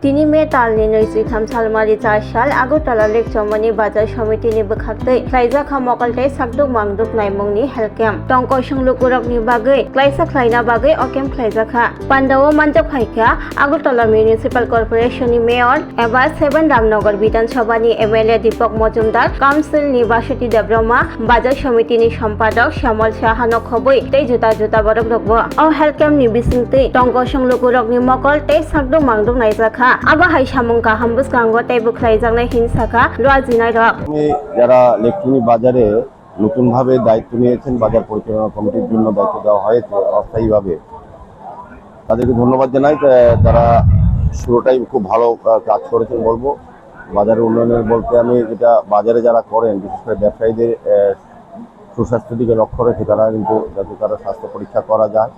Tini May Talni Noisitham Salmari Chashal, Agotala Lake Choumuhani Bazar Samiti ni Bukhaktei, Naijakma Mokol tei Sakduk Mangduk Naimungni Helkem, Tongko Shungluk ni Bagai, Klaisa Klaina Bagai Okem Klaijakha, Pandano Manjak Phaika, Agotala Municipal Corporation ni Mayor, Eba 7 Ramnagar Bidhan Sabha ni MLA Dipak Mojumdar, Council ni Basuti Debroma, Bazar Samiti ni Sampadok Shamol Shahanok Khoboi, tei Juta Borok Rokbo, O Helkem ni Bisingtei, Tongko Shungluk ni Mokol tei Sakduk Mangduk Naijakha, Aba hai samung kaham buskango tei buklaijaknai hinsaka lwajinai rok যারা লেকটুনি বাজারে নতুনভাবে দায়িত্ব নিয়েছেন বাজার পরিচালনা কমিটির জন্য দায়িত্ব দেওয়া হয়েছে অস্থায়ীভাবে তাদেরকে ধন্যবাদ জানাই তারা শুরুটাই খুব ভালো কাজ করেছেন বলবো বাজারের উন্নয়নের বলতে আমি যেটা বাজারে যারা করেন বিশেষ করে ব্যবসায়ীদের সুস্বাস্থ্যের দিকে লক্ষ্য রেখে তারা কিন্তু যাতে তারা স্বাস্থ্য পরীক্ষা করা যায়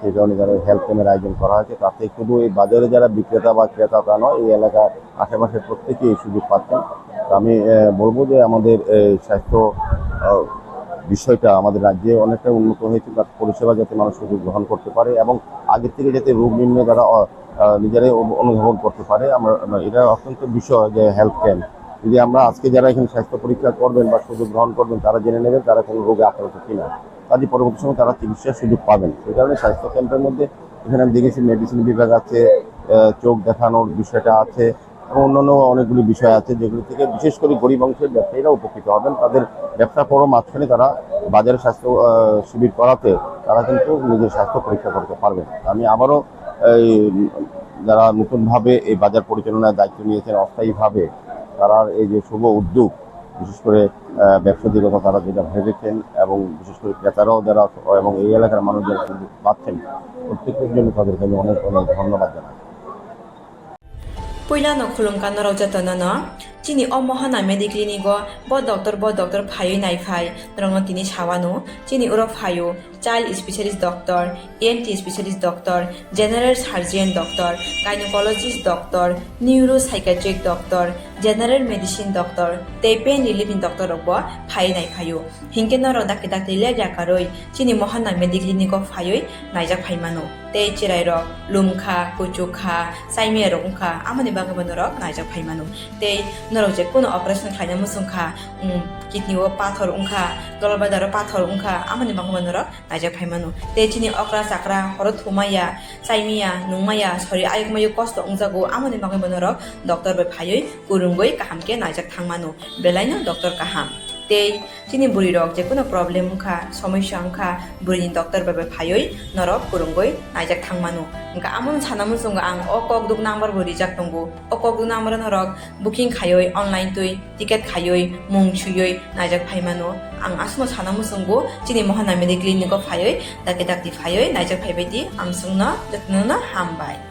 সেই কারণে যারা হেলথ ক্যাম্পের আয়োজন করা হয়েছে তাতে শুধু এই বাজারে যারা বিক্রেতা বা ক্রেতা তা নয় এই এলাকার আশেপাশের প্রত্যেকেই এই সুযোগ পাচ্ছেন আমি বলবো যে আমাদের স্বাস্থ্য বিষয়টা আমাদের রাজ্যে অনেকটা উন্নত হয়েছে তার পরিষেবা যাতে মানুষ সুযোগ গ্রহণ করতে পারে এবং আগের থেকে যাতে রোগ নির্ণয় তারা নিজেরাই অনুধাবন করতে পারে আমরা এটা অত্যন্ত বিষয় যে হেলথ ক্যাম্প যদি আমরা আজকে যারা এখানে স্বাস্থ্য পরীক্ষা করবেন বা সুযোগ গ্রহণ করবেন তারা জেনে নেবেন তারা কোনো রোগে আক্রান্ত কিনা কাজে পরবর্তী সময় তারা চিকিৎসার সুযোগ পাবেন সেই কারণে স্বাস্থ্য ক্যাম্পের মধ্যে এখানে আমি দেখেছি মেডিসিন বিভাগ আছে চোখ দেখানোর বিষয়টা আছে এবং অন্যান্য অনেকগুলি বিষয় আছে যেগুলি থেকে বিশেষ করে গরিব অংশের ব্যবসায়ীরা উপকৃত হবেন তাদের ব্যবসা পরও মাঝখানে তারা বাজারে স্বাস্থ্য শিবির করাতে তারা কিন্তু নিজের স্বাস্থ্য পরীক্ষা করতে পারবেন আমি আবারও যারা নতুনভাবে এই বাজার পরিচালনার দায়িত্ব নিয়েছেন অস্থায়ীভাবে তারা এই যে শুভ উদ্যোগ বিশেষ করে ব্যবসায়ীদের কথা তারা যেটা ভেবেছেন এবং বিশেষ করে ক্রেতারাও যারা এবং এই এলাকার মানুষ যারা সুযোগ পাচ্ছেন প্রত্যেকের জন্য তাদেরকে আমি অনেক অনেক ধন্যবাদ জানাই Puilano khulumkan no rojata no chini omohana mediclinigo bo doctor phayo nai phai rong tini chawano chini uro phayo child specialist doctor ENT specialist doctor general surgeon doctor gynecologist doctor neuropsychiatric doctor general medicine doctor te pain relieving doctor robo phai nai phayo hingke no ro dak le jakaroi chini mohana mediclinigo phayo naijak phaimano te chirai ro lumkha kuchukha saime rongkha amani bagabano ro naijak phaimano te नरक जे कोनो operation खाइना मुसुंखा किडनीओ पाथर उंखा गलबादारो पाथर उंखा आमानि बांगमा नरक नाइजाक फाइमानो तेचिनि अक्रा साक्रा हर थुमाया साइमिया नुमाया सरि आयकमायो कष्ट उंजागो आमानि बांगमा नरक doctor बे फायै गुरुंगै काहामके नाइजाक थांमानो बेलायनो doctor काहाम ते चिनि बुरि रक जे कोनो प्रॉब्लेम उंखा समस्या उंखा बुरिनि डॉक्टर बे फायै नरक गुरुंगै नाइजाक थांमानो उंखा आमन सानामु संगा आं अकक दुक नाम्बार बुरि जाक दंगो अकक दुक नाम्बार नरक बुकिं खायै ऑनलाइन तुइ टिकेट खायै मुं छुयै नाइजाक फाइमानो आं आसनो सानामु संगो चिनि महाना मेडिक्लिनिक फायै दाके दाकति फायै नाइजाक फाइबायदि आमसुंनो जतननो हामबाय